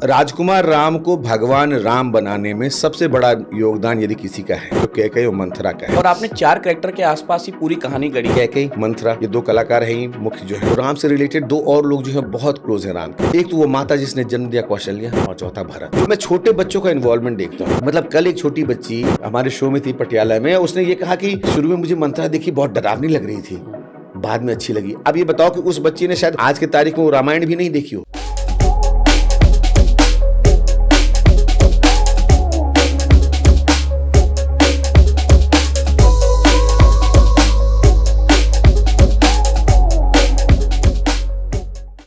राजकुमार राम को भगवान राम बनाने में सबसे बड़ा योगदान यदि किसी का है तो कैकेयी और मंथरा का है। और आपने 4 कैरेक्टर के आसपास ही पूरी कहानी गढ़ी है। कैकेयी, मंथरा, ये 2 कलाकार हैं ही मुख्य जो है। राम से रिलेटेड 2 और लोग जो है बहुत क्लोज हैं राम के। एक तो वो माता जिसने जन्म दिया कौशल्या, और चौथा भरत। तो मैं छोटे बच्चों का इन्वॉल्वमेंट देखता हूँ। मतलब कल एक छोटी बच्ची हमारे शो में थी पटियाला में, उसने ये कहा कि शुरू में मुझे मंथरा देखी बहुत डरावनी लग रही थी, बाद में अच्छी लगी। अब ये बताओ कि उस बच्ची ने शायद आज के तारीख में वो रामायण भी नहीं देखी हो।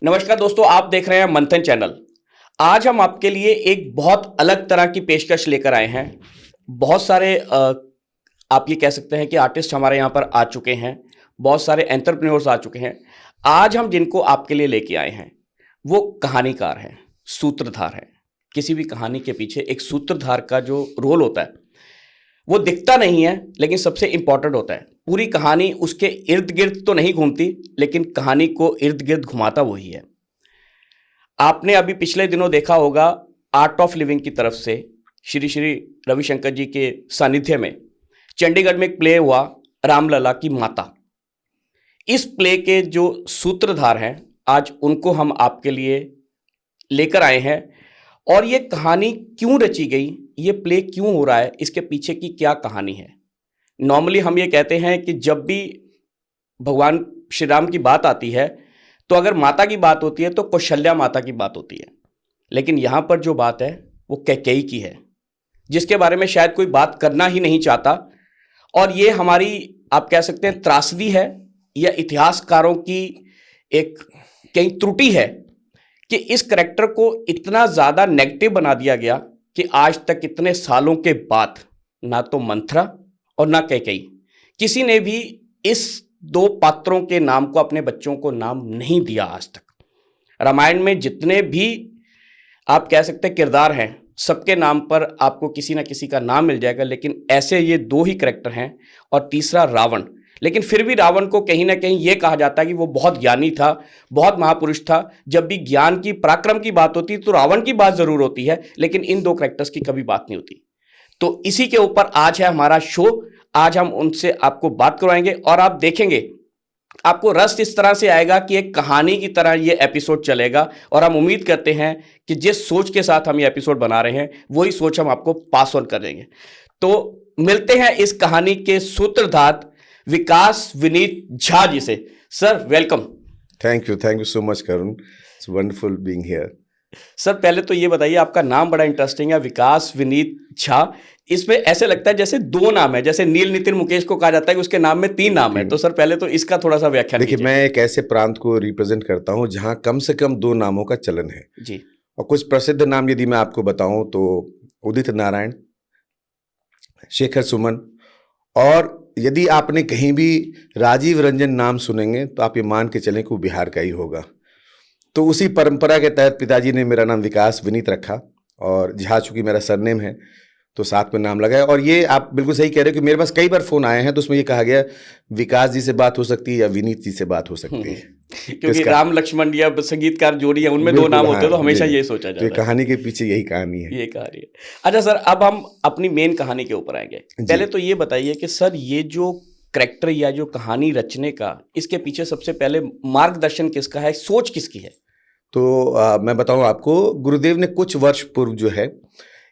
नमस्कार दोस्तों, आप देख रहे हैं मंथन चैनल। आज हम आपके लिए एक बहुत अलग तरह की पेशकश लेकर आए हैं। बहुत सारे आप ये कह सकते हैं कि आर्टिस्ट हमारे यहाँ पर आ चुके हैं, बहुत सारे एंटरप्रेन्योर्स आ चुके हैं। आज हम जिनको आपके लिए लेके आए हैं वो कहानीकार हैं, सूत्रधार हैं। किसी भी कहानी के पीछे एक सूत्रधार का जो रोल होता है वो दिखता नहीं है, लेकिन सबसे इंपॉर्टेंट होता है। पूरी कहानी उसके इर्द गिर्द तो नहीं घूमती, लेकिन कहानी को इर्द गिर्द घुमाता वही है। आपने अभी पिछले दिनों देखा होगा आर्ट ऑफ लिविंग की तरफ से श्री श्री रविशंकर जी के सानिध्य में चंडीगढ़ में एक प्ले हुआ रामलला की माता। इस प्ले के जो सूत्रधार हैं आज उनको हम आपके लिए लेकर आए हैं। और ये कहानी क्यों रची गई, ये प्ले क्यों हो रहा है, इसके पीछे की क्या कहानी है। नॉर्मली हम ये कहते हैं कि जब भी भगवान श्री राम की बात आती है तो अगर माता की बात होती है तो कौशल्या माता की बात होती है, लेकिन यहाँ पर जो बात है वो कैकेयी की है, जिसके बारे में शायद कोई बात करना ही नहीं चाहता। और ये हमारी आप कह सकते हैं त्रासदी है या इतिहासकारों की एक कहीं त्रुटि है कि इस करैक्टर को इतना ज़्यादा नेगेटिव बना दिया गया कि आज तक इतने सालों के बाद ना तो मंथरा और ना कैकेयी, किसी ने भी इस 2 पात्रों के नाम को अपने बच्चों को नाम नहीं दिया आज तक। रामायण में जितने भी आप कह सकते हैं किरदार हैं, सबके नाम पर आपको किसी ना किसी का नाम मिल जाएगा, लेकिन ऐसे ये 2 ही करैक्टर हैं और तीसरा रावण। लेकिन फिर भी रावण को कहीं ना कहीं ये कहा जाता है कि वो बहुत ज्ञानी था, बहुत महापुरुष था। जब भी ज्ञान की पराक्रम की बात होती है तो रावण की बात जरूर होती है, लेकिन इन 2 करैक्टर्स की कभी बात नहीं होती। तो इसी के ऊपर आज है हमारा शो। आज हम उनसे आपको बात करवाएंगे और आप देखेंगे आपको रस इस तरह से आएगा कि एक कहानी की तरह ये एपिसोड चलेगा। और हम उम्मीद करते हैं कि जिस सोच के साथ हम ये एपिसोड बना रहे हैं वही सोच हम आपको पास ऑन कर देंगे। तो मिलते हैं इस कहानी के सूत्रधार विकास विनीत झा जी से। Sir welcome. Thank you so much Karun, it's wonderful being here. Sir पहले तो ये बताइए, आपका नाम बड़ा इंटरेस्टिंग है, विकास विनीत झा। इसमें ऐसे लगता है जैसे 2 नाम है, जैसे नील नितिन मुकेश को कहा जाता है कि उसके नाम में 3 नाम है। तो सर पहले तो इसका थोड़ा सा व्याख्या देखिए, मैं एक ऐसे प्रांत को रिप्रेजेंट करता हूं जहां कम से कम 2 नामों का चलन है जी। और कुछ प्रसिद्ध नाम यदि मैं आपको बताऊं तो उदित नारायण, शेखर सुमन, और यदि आपने कहीं भी राजीव रंजन नाम सुनेंगे तो आप ये मान के चलें कि वो बिहार का ही होगा। तो उसी परंपरा के तहत पिताजी ने मेरा नाम विकास विनीत रखा और झा चूंकि मेरा सरनेम है तो साथ में नाम लगाया। और ये आप बिल्कुल सही कह रहे हो कि मेरे पास कई बार फोन आए हैं तो उसमें ये कहा गया विकास जी से बात हो सकती है या विनीत जी से बात हो सकती है, क्योंकि राम लक्ष्मण या संगीतकार जोड़ी है, उनमें 2 नाम होते हैं, तो हमेशा ये सोचा जाता है। कहानी के पीछे यही कहानी है, ये कहानी है। अच्छा सर, अब हम अपनी मेन कहानी के ऊपर आएंगे। पहले तो ये बताइए कि सर ये जो करैक्टर या जो कहानी रचने का, इसके पीछे सबसे पहले मार्गदर्शन किसका है, सोच किसकी है? तो मैं बताऊं आपको, गुरुदेव ने कुछ वर्ष पूर्व जो है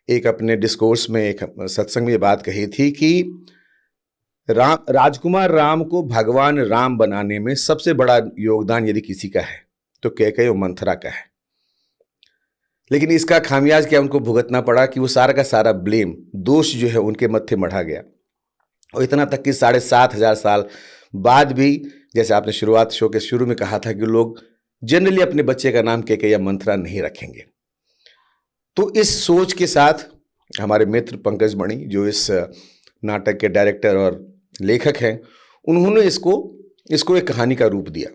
एक अपने डिस्कोर्स में, एक सत्संग में ये बात कही थी कि राजकुमार राम को भगवान राम बनाने में सबसे बड़ा योगदान यदि किसी का है तो कैकेयी और मंथरा का है। लेकिन इसका खामियाज क्या उनको भुगतना पड़ा कि वो सारा का सारा ब्लेम, दोष जो है उनके मत्थे मढ़ा गया। और इतना तक कि 7,500 साल बाद भी, जैसे आपने शुरुआत शो के शुरू में कहा था कि लोग जनरली अपने बच्चे का नाम कैकेयी या मंथरा नहीं रखेंगे। तो इस सोच के साथ हमारे मित्र पंकज मणि, जो इस नाटक के डायरेक्टर और लेखक हैं, उन्होंने इसको एक कहानी का रूप दिया।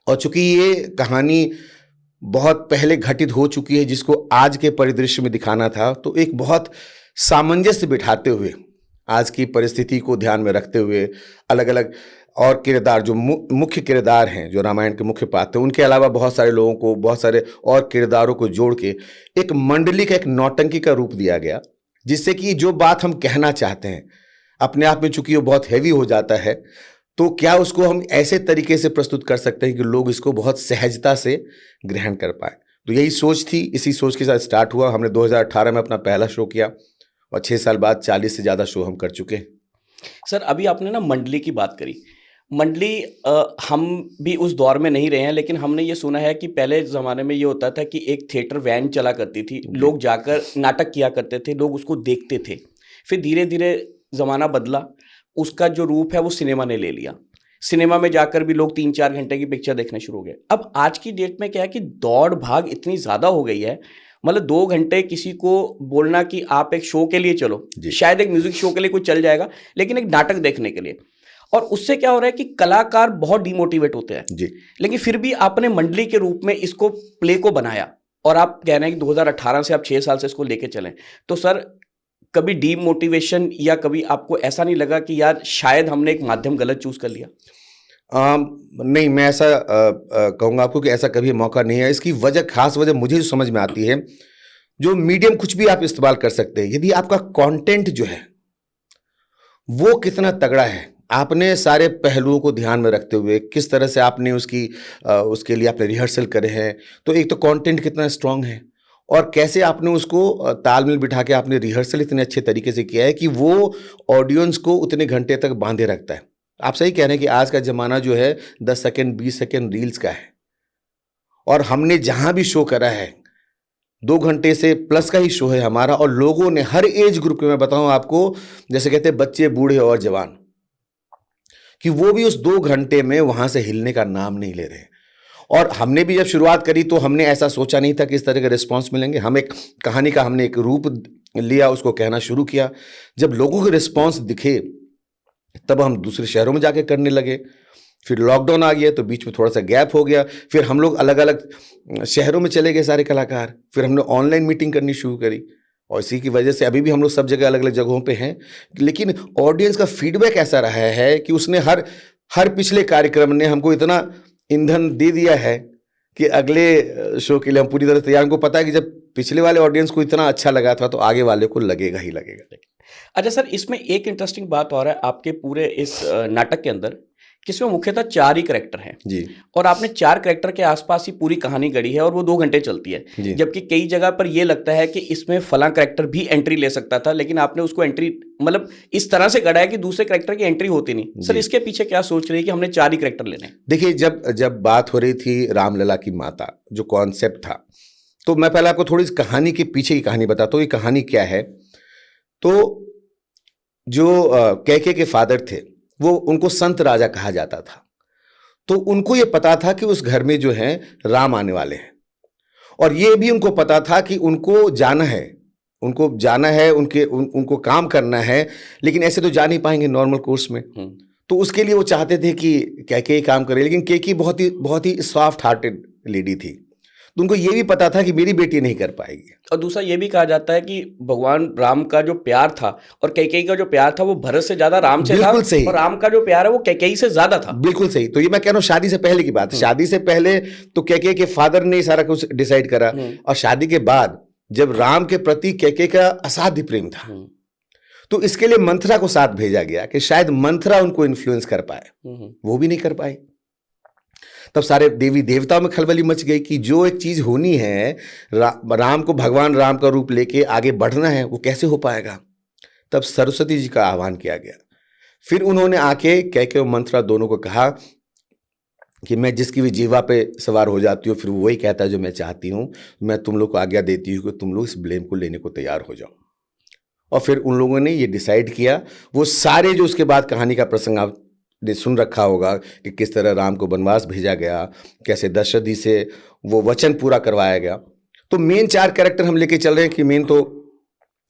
और चूंकि ये कहानी बहुत पहले घटित हो चुकी है, जिसको आज के परिदृश्य में दिखाना था, तो एक बहुत सामंजस्य बिठाते हुए, आज की परिस्थिति को ध्यान में रखते हुए, अलग अलग और किरदार जो मुख्य किरदार हैं, जो रामायण के मुख्य पात्र हैं, उनके अलावा बहुत सारे लोगों को, बहुत सारे और किरदारों को जोड़ के एक मंडली का, एक नौटंकी का रूप दिया गया, जिससे कि जो बात हम कहना चाहते हैं अपने आप में चूंकि वो बहुत हैवी हो जाता है, तो क्या उसको हम ऐसे तरीके से प्रस्तुत कर सकते हैं कि लोग इसको बहुत सहजता से ग्रहण कर पाए। तो यही सोच थी, इसी सोच के साथ स्टार्ट हुआ। हमने 2018 में अपना पहला शो किया और 6 साल बाद 40 से ज़्यादा शो हम कर चुके हैं। सर, अभी आपने ना मंडली की बात करी। मंडली हम भी उस दौर में नहीं रहे हैं, लेकिन हमने ये सुना है कि पहले ज़माने में ये होता था कि एक थिएटर वैन चला करती थी, लोग जाकर नाटक किया करते थे, लोग उसको देखते थे। फिर धीरे धीरे ज़माना बदला, उसका जो रूप है वो सिनेमा ने ले लिया। सिनेमा में जाकर भी लोग 3-4 घंटे की पिक्चर देखने शुरू हो गए। अब आज की डेट में क्या है कि दौड़ भाग इतनी ज़्यादा हो गई है, मतलब 2 घंटे किसी को बोलना कि आप एक शो के लिए चलो, शायद एक म्यूजिक शो के लिए कोई चल जाएगा, लेकिन एक नाटक देखने के लिए, और उससे क्या हो रहा है कि कलाकार बहुत डिमोटिवेट होते हैं जी। लेकिन फिर भी आपने मंडली के रूप में इसको प्ले को बनाया और आप कह रहे हैं कि 2018 से आप 6 साल से इसको लेके चलें, तो सर कभी डीमोटिवेशन या कभी आपको ऐसा नहीं लगा कि यार शायद हमने एक माध्यम गलत चूज कर लिया? नहीं, मैं ऐसा कहूँगा आपको कि ऐसा कभी मौका नहीं है। इसकी वजह, खास वजह मुझे जो समझ में आती है, जो मीडियम कुछ भी आप इस्तेमाल कर सकते हैं, यदि आपका कंटेंट जो है वो कितना तगड़ा है, आपने सारे पहलुओं को ध्यान में रखते हुए किस तरह से आपने उसके लिए आपने रिहर्सल करे हैं, तो एक तो कंटेंट कितना स्ट्रांग है और कैसे आपने उसको तालमेल बिठा के आपने रिहर्सल इतने अच्छे तरीके से किया है कि वो ऑडियंस को उतने घंटे तक बांधे रखता है। आप सही कह रहे हैं कि आज का ज़माना जो है 10 सेकेंड 20 सेकेंड रील्स का है, और हमने जहाँ भी शो करा है 2 घंटे से प्लस का ही शो है हमारा, और लोगों ने हर एज ग्रुप के, मैं बताऊँ आपको, जैसे कहते हैं बच्चे बूढ़े और जवान, कि वो भी उस 2 घंटे में वहाँ से हिलने का नाम नहीं ले रहे। और हमने भी जब शुरुआत करी तो हमने ऐसा सोचा नहीं था कि इस तरह के रिस्पॉन्स मिलेंगे। हम एक कहानी का हमने एक रूप लिया, उसको कहना शुरू किया। जब लोगों के रिस्पॉन्स दिखे तब हम दूसरे शहरों में जाके करने लगे। फिर लॉकडाउन आ गया तो बीच में थोड़ा सा गैप हो गया, फिर हम लोग अलग अलग शहरों में चले गए सारे कलाकार। फिर हमने ऑनलाइन मीटिंग करनी शुरू करी और इसी की वजह से अभी भी हम लोग सब जगह अलग अलग जगहों पे हैं। लेकिन ऑडियंस का फीडबैक ऐसा रहा है कि उसने हर पिछले कार्यक्रम ने हमको इतना ईंधन दे दिया है कि अगले शो के लिए हम पूरी तरह तैयार। हमको पता है कि जब पिछले वाले ऑडियंस को इतना अच्छा लगा था तो आगे वाले को लगेगा ही लगेगा। अच्छा सर, इसमें एक इंटरेस्टिंग बात और है आपके पूरे इस नाटक के अंदर, किसमें मुख्यतः 4 ही कैरेक्टर हैं जी, और आपने 4 कैरेक्टर के आसपास ही पूरी कहानी गढ़ी है और वो 2 घंटे चलती है। जबकि कई जगह पर ये लगता है कि इसमें फलां कैरेक्टर भी एंट्री ले सकता था, लेकिन आपने उसको एंट्री मतलब इस तरह से गढ़ा है कि दूसरे कैरेक्टर की एंट्री होती नहीं। सर, इसके पीछे क्या सोच रही है कि हमने 4 ही कैरेक्टर लेने? देखिए, जब बात हो रही थी रामलला की माता, जो कॉन्सेप्ट था, तो मैं पहले आपको थोड़ी सी कहानी के पीछे की कहानी बताता हूँ। ये कहानी क्या है। तो जो कैके के फादर थे, वो उनको संत राजा कहा जाता था। तो उनको ये पता था कि उस घर में जो है राम आने वाले हैं, और ये भी उनको पता था कि उनको जाना है, उनको काम करना है, लेकिन ऐसे तो जा नहीं पाएंगे नॉर्मल कोर्स में। तो उसके लिए वो चाहते थे कि कैके काम करे, लेकिन कैके बहुत ही सॉफ्ट हार्टेड लेडी थी, तो उनको ये भी पता था कि मेरी बेटी नहीं कर पाएगी। और दूसरा ये भी कहा जाता है कि भगवान राम का जो प्यार था और कैकेयी का जो प्यार था वो भरत से ज्यादा राम से था, सही। और राम का जो प्यार है वो कैकेयी से ज्यादा था। बिल्कुल सही। तो ये मैं कह रहा हूँ शादी से पहले की बात। शादी से पहले तो कैके के फादर ने सारा कुछ डिसाइड करा, और शादी के बाद जब राम के प्रति कैके का असाध्य प्रेम था, तो इसके लिए मंथरा को साथ भेजा गया कि शायद मंथरा उनको इन्फ्लुएंस कर पाए। वो भी नहीं कर पाए। तब सारे देवी देवताओं में खलबली मच गई कि जो एक चीज होनी है, राम को भगवान राम का रूप लेके आगे बढ़ना है, वो कैसे हो पाएगा। तब सरस्वती जी का आह्वान किया गया। फिर उन्होंने आके कैके और मंथरा दोनों को कहा कि मैं जिसकी भी जीवा पे सवार हो जाती हूँ, फिर वही कहता है जो मैं चाहती हूँ। मैं तुम लोग को आज्ञा देती हूँ कि तुम लोग इस ब्लेम को लेने को तैयार हो जाओ। और फिर उन लोगों ने ये डिसाइड किया, वो सारे जो उसके बाद कहानी का प्रसंग आप ने सुन रखा होगा कि किस तरह राम को वनवास भेजा गया, कैसे दशरथ जी से वो वचन पूरा करवाया गया। तो मेन 4 कैरेक्टर हम लेके चल रहे हैं कि मेन तो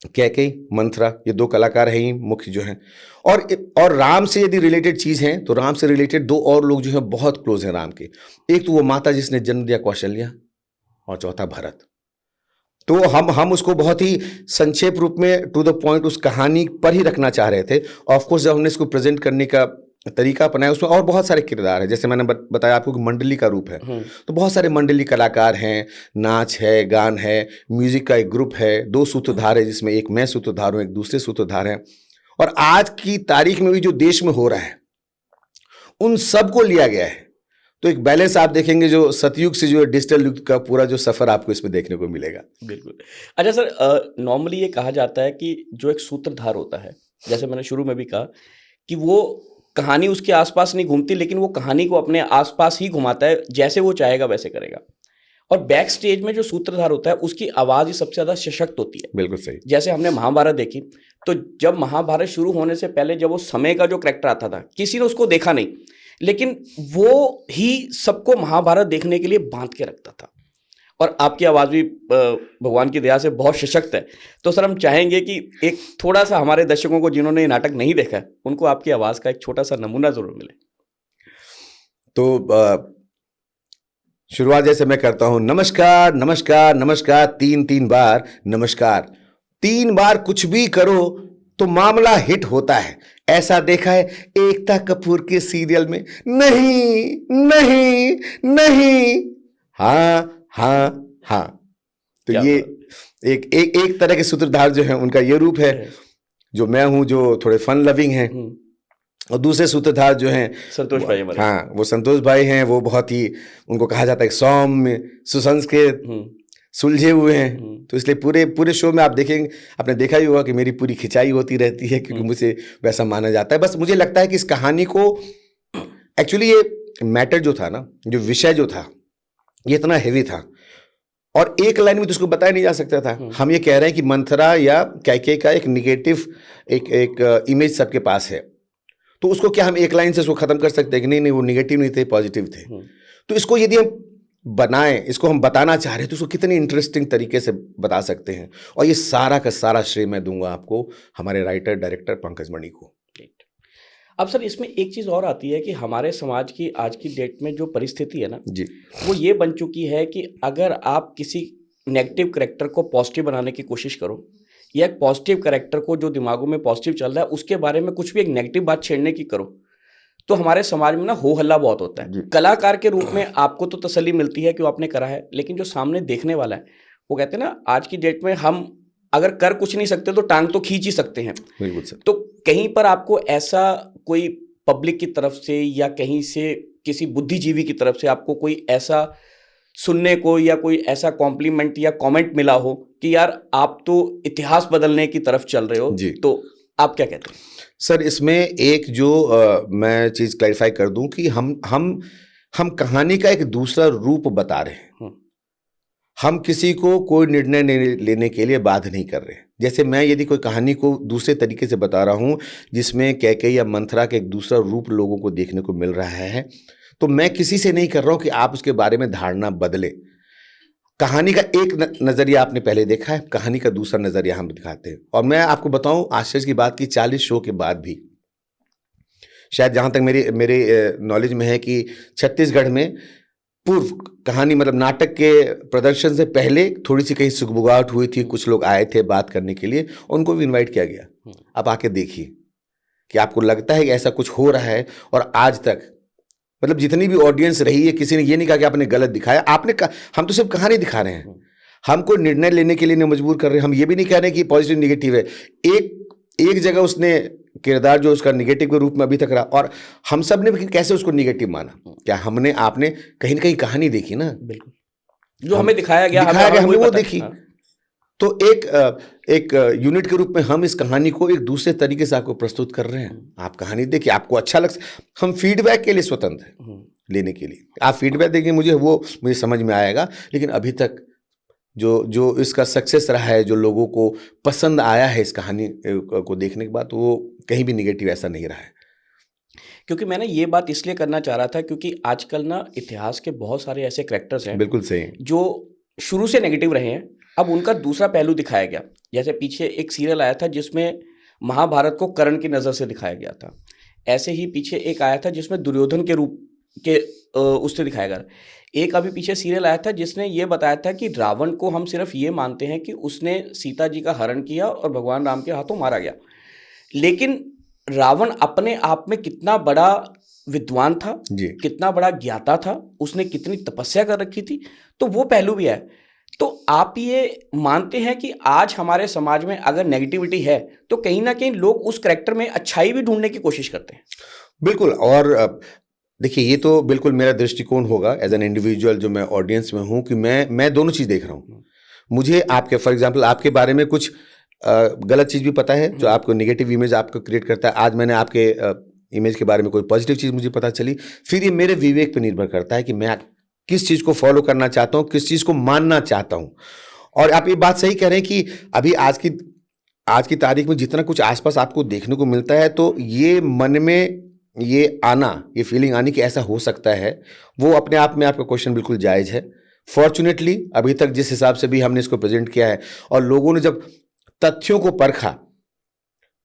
कैकेयी, मंथरा, ये 2 कलाकार हैं ही मुख्य जो हैं। और राम से यदि रिलेटेड चीज़ हैं तो राम से रिलेटेड 2 और लोग जो हैं बहुत क्लोज हैं राम के। एक तो वो माता जिसने जन्म दिया कौशल्या, और चौथा भरत। तो हम उसको बहुत ही संक्षेप रूप में टू द पॉइंट उस कहानी पर ही रखना चाह रहे थे। ऑफकोर्स जब हमने इसको प्रेजेंट करने का तरीका अपनाया उसमें और बहुत सारे किरदार हैं। जैसे मैंने बताया आपको कि मंडली का रूप है, तो बहुत सारे मंडली कलाकार हैं, नाच है, गान है, म्यूजिक का एक ग्रुप है, 2 सूत्रधार है जिसमें एक मैं सूत्रधार हूँ, एक दूसरे सूत्रधार हैं। और आज की तारीख में भी जो देश में हो रहा है उन सबको लिया गया है। तो एक बैलेंस आप देखेंगे जो सतयुग से जो डिजिटल युग का पूरा जो सफर आपको इसमें देखने को मिलेगा। बिल्कुल। अच्छा सर, नॉर्मली ये कहा जाता है कि जो एक सूत्रधार होता है, जैसे मैंने शुरू में भी कहा कि वो कहानी उसके आसपास नहीं घूमती, लेकिन वो कहानी को अपने आसपास ही घुमाता है, जैसे वो चाहेगा वैसे करेगा। और बैक स्टेज में जो सूत्रधार होता है उसकी आवाज़ ही सबसे ज़्यादा सशक्त होती है। बिल्कुल सही। जैसे हमने महाभारत देखी, तो जब महाभारत शुरू होने से पहले जब वो समय का जो करेक्टर आता था, किसी ने उसको देखा नहीं, लेकिन वो ही सबको महाभारत देखने के लिए बांध के रखता था। और आपकी आवाज़ भी भगवान की दया से बहुत सशक्त है। तो सर हम चाहेंगे कि एक थोड़ा सा हमारे दर्शकों को जिन्होंने ये नाटक नहीं देखा है, उनको आपकी आवाज़ का एक छोटा सा नमूना ज़रूर मिले। तो शुरुआत जैसे मैं करता हूं, नमस्कार नमस्कार नमस्कार, 3 बार नमस्कार। 3 बार कुछ भी करो तो मामला हिट होता है। ऐसा देखा है एकता कपूर के सीरियल में? नहीं नहीं नहीं, हाँ हाँ हाँ। तो ये एक तरह के सूत्रधार जो है उनका ये रूप है। जो मैं हूं जो थोड़े फन लविंग हैं, और दूसरे सूत्रधार जो हैं संतोष भाई हमारे। हाँ, वो संतोष भाई हैं। वो बहुत ही, उनको कहा जाता है सौम्य, सुसंस्कृत, सुलझे हुए हैं। तो इसलिए पूरे शो में आप देखेंगे, आपने देखा ही होगा कि मेरी पूरी खिंचाई होती रहती है, क्योंकि मुझे वैसा माना जाता है। बस मुझे लगता है कि इस कहानी को एक्चुअली ये मैटर जो था ना, जो विषय जो था, ये इतना हेवी था और एक लाइन में तो उसको बताया नहीं जा सकता था। हम ये कह रहे हैं कि मंथरा या कैकेयी का एक निगेटिव एक इमेज सबके पास है, तो उसको क्या हम एक लाइन से उसको खत्म कर सकते हैं कि नहीं नहीं वो निगेटिव नहीं थे, पॉजिटिव थे। तो इसको यदि हम बनाएं, इसको हम बताना चाह रहे हैं, तो उसको कितनी इंटरेस्टिंग तरीके से बता सकते हैं। और ये सारा का सारा श्रेय मैं दूंगा आपको, हमारे राइटर डायरेक्टर पंकज मणि को। अब सर इसमें एक चीज़ और आती है कि हमारे समाज की आज की डेट में जो परिस्थिति है ना जी, वो ये बन चुकी है कि अगर आप किसी नेगेटिव कैरेक्टर को पॉजिटिव बनाने की कोशिश करो, या एक पॉजिटिव कैरेक्टर को जो दिमागों में पॉजिटिव चल रहा है उसके बारे में कुछ भी एक नेगेटिव बात छेड़ने की करो, तो हमारे समाज में ना हो हल्ला बहुत होता है। कलाकार के रूप में आपको तो तसल्ली मिलती है कि वो आपने करा है, लेकिन जो सामने देखने वाला है वो कहते हैं ना, आज की डेट में हम अगर कर कुछ नहीं सकते तो टांग तो खींच ही सकते हैं। बिल्कुल सर। तो कहीं पर आपको ऐसा कोई पब्लिक की तरफ से या कहीं से किसी बुद्धिजीवी की तरफ से आपको कोई ऐसा सुनने को या कोई ऐसा कॉम्प्लीमेंट या कमेंट मिला हो कि यार आप तो इतिहास बदलने की तरफ चल रहे हो, तो आप क्या कहते हैं? सर इसमें एक जो मैं चीज़ क्लैरिफाई कर दूं कि हम कहानी का एक दूसरा रूप बता रहे हैं। हम किसी को कोई निर्णय लेने के लिए बाध्य नहीं कर रहे। जैसे मैं यदि कोई कहानी को दूसरे तरीके से बता रहा हूं जिसमें कैकेयी या मंथरा का एक दूसरा रूप लोगों को देखने को मिल रहा है, तो मैं किसी से नहीं कर रहा हूं कि आप उसके बारे में धारणा बदले। कहानी का एक नज़रिया आपने पहले देखा है, कहानी का दूसरा नज़रिया हम दिखाते हैं। और मैं आपको बताऊं आश्चर्य की बात कि 40 शो के बाद भी, शायद जहां तक मेरे नॉलेज में है कि छत्तीसगढ़ में पूर्व कहानी मतलब नाटक के प्रदर्शन से पहले थोड़ी सी कहीं सुगबुगाहट हुई थी, कुछ लोग आए थे बात करने के लिए, उनको भी इनवाइट किया गया। आप आके देखिए कि आपको लगता है कि ऐसा कुछ हो रहा है। और आज तक मतलब जितनी भी ऑडियंस रही है, किसी ने ये नहीं कहा कि आपने गलत दिखाया, हम तो सिर्फ कहानी दिखा रहे हैं। हम कोई निर्णय लेने के लिए नहीं मजबूर कर रहे हैं। हम ये भी नहीं कह रहे कि पॉजिटिव निगेटिव है। एक जगह उसने किरदार जो उसका निगेटिव के रूप में अभी तक रहा, और हम सब ने कैसे उसको निगेटिव माना? क्या आपने कहीं ना कहीं कहानी देखी ना? बिल्कुल, जो हमें दिखाया गया हमने वो देखी। तो एक यूनिट के रूप में हम इस कहानी को एक दूसरे तरीके से आपको प्रस्तुत कर रहे हैं। आप कहानी देखिए, आपको अच्छा लग, हम फीडबैक के लिए स्वतंत्र हैं लेने के लिए। आप फीडबैक देखिए, मुझे समझ में आएगा। लेकिन अभी तक जो इसका सक्सेस रहा है, जो लोगों को पसंद आया है इस कहानी को देखने के बाद, तो वो कहीं भी निगेटिव ऐसा नहीं रहा है। क्योंकि मैंने ये बात इसलिए करना चाह रहा था क्योंकि आजकल ना इतिहास के बहुत सारे ऐसे कैरेक्टर्स हैं, बिल्कुल सही, जो शुरू से नेगेटिव रहे हैं, अब उनका दूसरा पहलू दिखाया गया। जैसे पीछे एक सीरियल आया था जिसमें महाभारत को कर्ण की नज़र से दिखाया गया था। ऐसे ही पीछे एक आया था जिसमें दुर्योधन के रूप के उससे दिखाया गया। एक अभी पीछे सीरियल आया था जिसने ये बताया था कि रावण को हम सिर्फ ये मानते हैं कि उसने सीता जी का हरण किया और भगवान राम के हाथों मारा गया, लेकिन रावण अपने आप में कितना बड़ा विद्वान था, जी कितना बड़ा ज्ञाता था, उसने कितनी तपस्या कर रखी थी, तो वो पहलू भी है। तो आप ये मानते हैं कि आज हमारे समाज में अगर नेगेटिविटी है तो कहीं ना कहीं लोग उस करेक्टर में अच्छाई भी ढूंढने की कोशिश करते हैं? बिल्कुल। और देखिए, ये तो बिल्कुल मेरा दृष्टिकोण होगा एज एन इंडिविजुअल, जो मैं ऑडियंस में हूँ, कि मैं दोनों चीज़ देख रहा हूँ। मुझे आपके फॉर एग्जांपल आपके बारे में कुछ गलत चीज़ भी पता है जो आपको नेगेटिव इमेज आपको क्रिएट करता है। आज मैंने आपके इमेज के बारे में कोई पॉजिटिव चीज़ मुझे पता चली, फिर ये मेरे विवेक पर निर्भर करता है कि मैं किस चीज़ को फॉलो करना चाहता हूँ, किस चीज़ को मानना चाहता हूँ। और आप ये बात सही कह रहे हैं कि अभी आज की तारीख में जितना कुछ आसपास आपको देखने को मिलता है, तो ये मन में ये फीलिंग आनी कि ऐसा हो सकता है, वो अपने आप में आपका क्वेश्चन बिल्कुल जायज़ है। फॉर्चुनेटली अभी तक जिस हिसाब से भी हमने इसको प्रेजेंट किया है और लोगों ने जब तथ्यों को परखा,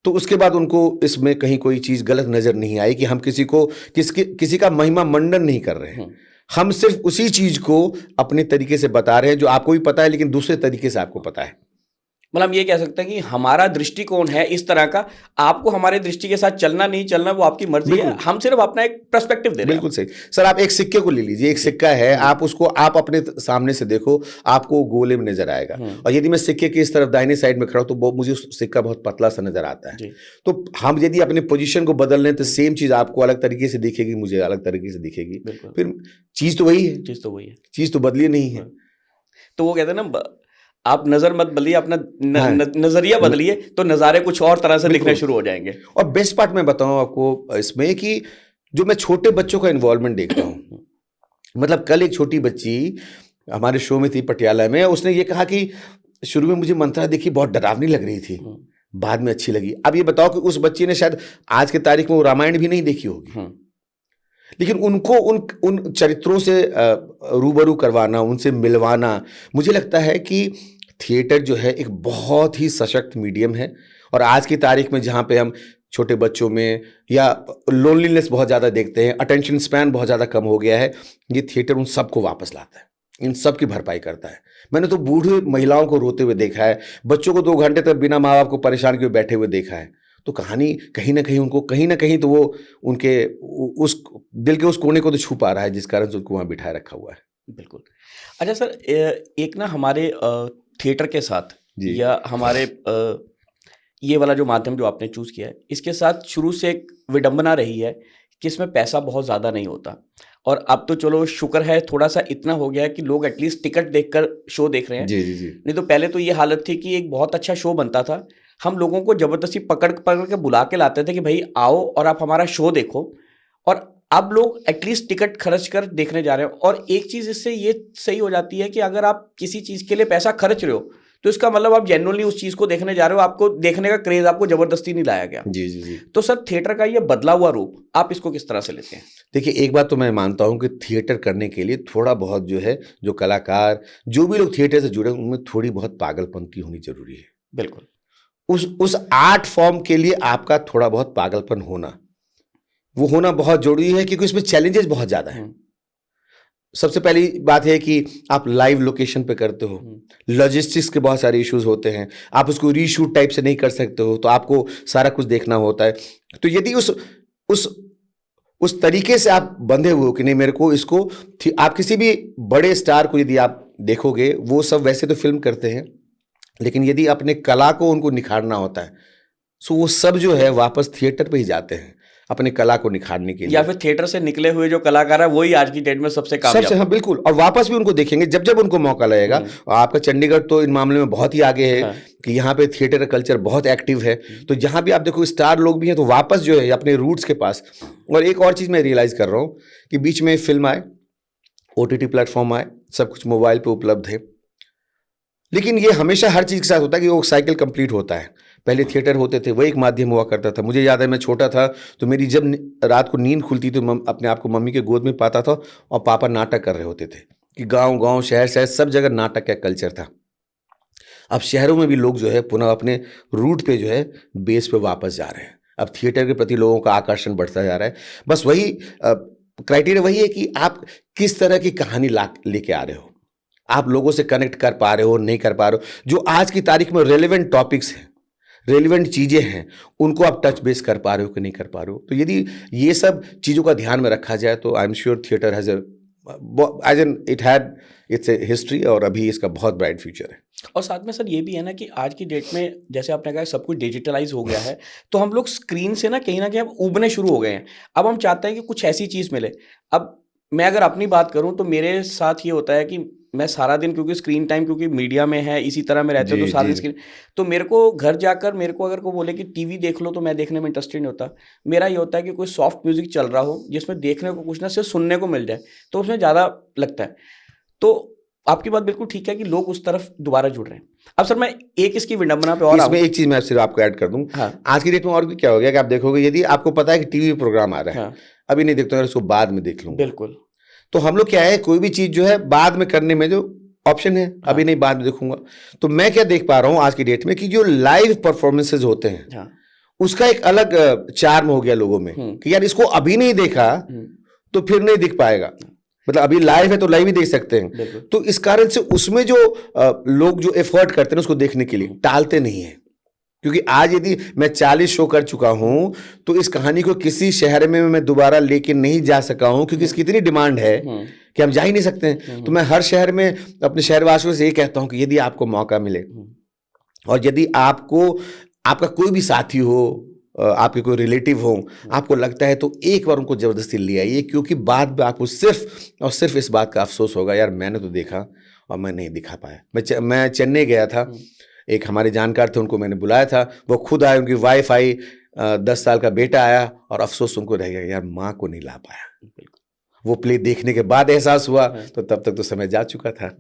तो उसके बाद उनको इसमें कहीं कोई चीज़ गलत नज़र नहीं आई कि हम किसी का महिमा मंडन नहीं कर रहे हैं। हम सिर्फ उसी चीज़ को अपने तरीके से बता रहे हैं जो आपको भी पता है, लेकिन दूसरे तरीके से आपको पता है। मतलब हम ये कह सकते हैं कि हमारा दृष्टिकोण है इस तरह का, आपको हमारे दृष्टि के साथ चलना नहीं चलना वो आपकी मर्जी है, हम सिर्फ अपना एक पर्सपेक्टिव दे रहे हैं। बिल्कुल सही सर। आप एक सिक्के को ले लीजिए, एक सिक्का है, आप उसको आप अपने सामने से देखो, आपको गोले में नजर आएगा। और यदि मैं सिक्के की इस तरफ दाहिने साइड में खड़ा हूं तो मुझे सिक्का बहुत पतला सा नजर आता है। तो हम यदि अपने पोजीशन को बदल लें तो सेम चीज आपको अलग तरीके से दिखेगी, मुझे अलग तरीके से दिखेगी। फिर चीज तो वही है, चीज तो बदली नहीं है। तो वो कहते हैं ना, आप नजर मत बदलिए, अपना नजरिया बदलिए तो नज़ारे कुछ और तरह से दिखने शुरू हो जाएंगे। और बेस्ट पार्ट मैं बताऊं आपको इसमें कि जो मैं छोटे बच्चों का इन्वॉल्वमेंट देखता हूं, मतलब कल एक छोटी बच्ची हमारे शो में थी पटियाला में, उसने ये कहा कि शुरू में मुझे मंत्रा देखी बहुत डरावनी लग रही थी, बाद में अच्छी लगी। अब ये बताओ कि उस बच्ची ने शायद आज के तारीख में वो रामायण भी नहीं देखी होगी, लेकिन उनको उन चरित्रों से रूबरू करवाना, उनसे मिलवाना, मुझे लगता है कि थिएटर जो है एक बहुत ही सशक्त मीडियम है। और आज की तारीख में जहाँ पे हम छोटे बच्चों में या लोनलीनेस बहुत ज़्यादा देखते हैं, अटेंशन स्पैन बहुत ज़्यादा कम हो गया है, ये थिएटर उन सबको वापस लाता है, इन सब की भरपाई करता है। मैंने तो बूढ़े महिलाओं को रोते हुए देखा है, बच्चों को 2 घंटे तक बिना माँ बाप को परेशान किए बैठे हुए देखा है। तो कहानी कहीं ना कहीं तो वो उनके उस दिल के उस कोने को तो छू पा रहा है, जिस कारण से उनको वहाँ बिठाए रखा हुआ है। बिल्कुल। अच्छा सर, एक ना हमारे थिएटर के साथ या हमारे ये वाला जो माध्यम जो आपने चूज किया है, इसके साथ शुरू से एक विडंबना रही है कि इसमें पैसा बहुत ज़्यादा नहीं होता। और अब तो चलो शुक्र है थोड़ा सा इतना हो गया है कि लोग एटलीस्ट टिकट देखकर शो देख रहे हैं। जी। नहीं तो पहले तो ये हालत थी कि एक बहुत अच्छा शो बनता था, हम लोगों को जबरदस्ती पकड़ के बुला के लाते थे कि भाई आओ और आप हमारा शो देखो, और अब लोग एटलीस्ट टिकट खर्च कर देखने जा रहे हैं। और एक चीज़ इससे ये सही हो जाती है कि अगर आप किसी चीज़ के लिए पैसा खर्च रहे हो तो इसका मतलब आप जेन्युइनली उस चीज़ को देखने जा रहे हो, आपको देखने का क्रेज आपको जबरदस्ती नहीं लाया गया। जी। तो सर थिएटर का ये बदला हुआ रूप आप इसको किस तरह से लेते हैं? देखिए, एक बात तो मैं मानता हूँ कि थिएटर करने के लिए थोड़ा बहुत जो है, जो कलाकार, जो भी लोग थिएटर से जुड़े हैं, उनमें थोड़ी बहुत पागलपंती होनी जरूरी है। बिल्कुल। उस आर्ट फॉर्म के लिए आपका थोड़ा बहुत पागलपन होना बहुत जरूरी है, क्योंकि उसमें चैलेंजेस बहुत ज़्यादा हैं। सबसे पहली बात है कि आप लाइव लोकेशन पे करते हो, लॉजिस्टिक्स के बहुत सारे इश्यूज होते हैं, आप उसको रीशूट टाइप से नहीं कर सकते हो, तो आपको सारा कुछ देखना होता है। तो यदि उस तरीके से आप बंधे हुए हो कि नहीं मेरे को इसको, आप किसी भी बड़े स्टार को यदि आप देखोगे, वो सब वैसे तो फिल्म करते हैं, लेकिन यदि अपने कला को उनको निखारना होता है, सो वो सब जो है वापस थिएटर पे ही जाते हैं अपने कला को निखारने के लिए। या फिर थिएटर से निकले हुए जो कलाकार है वही आज की डेट में सबसे कामयाब। हाँ बिल्कुल। और वापस भी उनको देखेंगे जब उनको मौका लगेगा। और आपका चंडीगढ़ तो इन मामले में बहुत ही आगे है कि यहाँ पे थिएटर कल्चर बहुत एक्टिव है। तो जहाँ भी आप देखो स्टार लोग भी हैं, तो वापस जो है अपने रूट्स के पास। और एक और चीज़ मैं रियलाइज कर रहा हूँ कि बीच में फिल्म आए, OTT प्लेटफॉर्म आए, सब कुछ मोबाइल पे उपलब्ध है, लेकिन ये हमेशा हर चीज़ के साथ होता है कि वो साइकिल कंप्लीट होता है। पहले थिएटर होते थे, वही एक माध्यम हुआ करता था। मुझे याद है मैं छोटा था तो मेरी जब रात को नींद खुलती तो मैं अपने आप को मम्मी के गोद में पाता था और पापा नाटक कर रहे होते थे कि गांव शहर सब जगह नाटक का कल्चर था। अब शहरों में भी लोग जो है पुनः अपने रूट पे जो है बेस पे वापस जा रहे हैं। अब थिएटर के प्रति लोगों का आकर्षण बढ़ता जा रहा है। बस वही क्राइटेरिया वही है कि आप किस तरह की कहानी लेके आ रहे हो, आप लोगों से कनेक्ट कर पा रहे हो नहीं कर पा रहे हो। जो आज की तारीख में रेलेवेंट टॉपिक्स हैं, रेलिवेंट चीज़ें हैं उनको आप टच बेस कर पा रहे हो कि नहीं कर पा रहे हो। तो यदि ये सब चीज़ों का ध्यान में रखा जाए तो I am sure theatre has as an it had its a history और अभी इसका बहुत ब्राइट फ्यूचर है। और साथ में सर ये भी है ना कि आज की डेट में जैसे आपने कहा सब कुछ डिजिटलाइज हो गया है, तो हम लोग स्क्रीन से ना कहीं अब उबने शुरू हो गए हैं। अब हम चाहते हैं कि कुछ ऐसी चीज़ मिले। अब मैं अगर अपनी बात करूं तो मेरे साथ ये होता है कि मैं सारा दिन, क्योंकि स्क्रीन टाइम क्योंकि मीडिया में है, इसी तरह में रहते हो तो जी सारा दिन जी स्क्रीन। तो मेरे को घर जाकर मेरे को अगर कोई बोले कि टीवी देख लो तो मैं देखने में इंटरेस्टेड नहीं होता। मेरा ये होता है कि कोई सॉफ्ट म्यूजिक चल रहा हो जिसमें देखने को कुछ ना सिर्फ सुनने को मिल जाए, तो उसमें ज़्यादा लगता है। तो आपकी बात बिल्कुल ठीक है कि लोग उस तरफ दोबारा जुड़ रहे हैं। अब सर मैं एक इसकी विडंबना पे और इसमें एक चीज़ मैं सिर्फ आपको ऐड कर दूं। हाँ आज की डेट में और भी क्या हो गया कि आप देखोगे यदि आपको पता है कि टीवी प्रोग्राम आ रहा है, हाँ अभी नहीं देखता हूं, इसको बाद में देख लूंगा, बिल्कुल तो हम लोग क्या है कोई भी चीज़ जो है बाद में करने में जो ऑप्शन है, अभी नहीं बाद में देखूंगा। तो मैं क्या देख पा रहा हूँ आज की डेट में कि जो लाइव परफॉर्मेंसेज होते हैं हाँ उसका एक अलग चार्म हो गया लोगों में कि यार इसको अभी नहीं देखा तो फिर नहीं दिख पाएगा। मतलब अभी लाइव है तो लाइव ही देख सकते हैं। बिल्कुल तो इस कारण से उसमें जो लोग जो एफर्ट करते हैं उसको देखने के लिए टालते नहीं है। क्योंकि आज यदि मैं 40 शो कर चुका हूं तो इस कहानी को किसी शहर में मैं दोबारा लेके नहीं जा सका हूं क्योंकि इसकी इतनी डिमांड है कि हम जा ही नहीं सकते हैं। तो मैं हर शहर में अपने शहरवासियों से ये कहता हूं कि यदि आपको मौका मिले और यदि आपको आपका कोई भी साथी हो, आपके कोई रिलेटिव हो, आपको लगता है तो एक बार उनको जबरदस्ती ले आइए, क्योंकि बाद में आपको सिर्फ और सिर्फ इस बात का अफसोस होगा यार मैंने तो देखा और मैं नहीं दिखा पाया। मैं चेन्नई गया था, एक हमारे जानकार थे, उनको मैंने बुलाया था, वो खुद आए, उनकी वाइफ आई, 10 साल का बेटा आया और अफसोस उनको रह गया यार माँ को नहीं ला पाया। वो प्ले देखने के बाद एहसास हुआ, तो तब तक तो समय जा चुका था।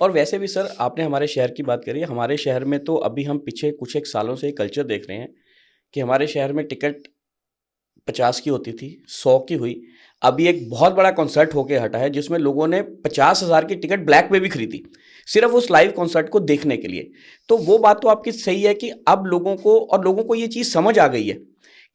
और वैसे भी सर आपने हमारे शहर की बात करी। हमारे शहर में तो अभी हम पीछे कुछ एक सालों से एक कल्चर देख रहे हैं कि हमारे शहर में टिकट 50 की होती थी, 100 की हुई। अभी एक बहुत बड़ा कॉन्सर्ट होके हटा है जिसमें लोगों ने 50,000 की टिकट ब्लैक में भी खरीदी सिर्फ उस लाइव कॉन्सर्ट को देखने के लिए। तो वो बात तो आपकी सही है कि अब लोगों को ये चीज़ समझ आ गई है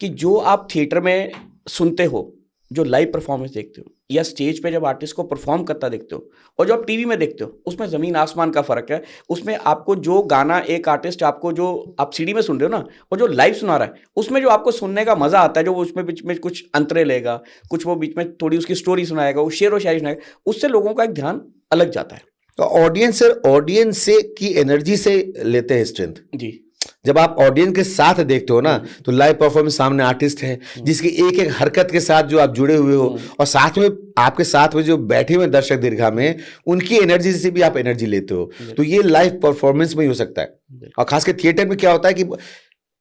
कि जो आप थिएटर में सुनते हो, जो लाइव परफॉर्मेंस देखते हो या स्टेज पे जब आर्टिस्ट को परफॉर्म करता देखते हो और जो आप टीवी में देखते हो, उसमें ज़मीन आसमान का फ़र्क है। उसमें आपको जो गाना एक आर्टिस्ट आपको जो आप सीडी में सुन रहे हो ना, और जो लाइव सुना रहा है, उसमें जो आपको सुनने का मज़ा आता है, जो वो उसमें बीच में कुछ अंतरे लेगा, कुछ वो बीच में थोड़ी उसकी स्टोरी सुनाएगा, वो शेर व शायरी सुनाएगा, उससे लोगों का एक ध्यान अलग जाता है। तो ऑडियंस से की एनर्जी से लेते हैं स्ट्रेंथ जी। जब आप ऑडियंस के साथ देखते हो ना, तो लाइव परफॉर्मेंस सामने आर्टिस्ट है जिसकी एक एक हरकत के साथ जो आप जुड़े हुए हो, और साथ में आपके साथ में जो बैठे हुए दर्शक दीर्घा में, उनकी एनर्जी से भी आप एनर्जी लेते हो। तो ये लाइव परफॉर्मेंस में ही हो सकता है। और खासकर थिएटर में क्या होता है कि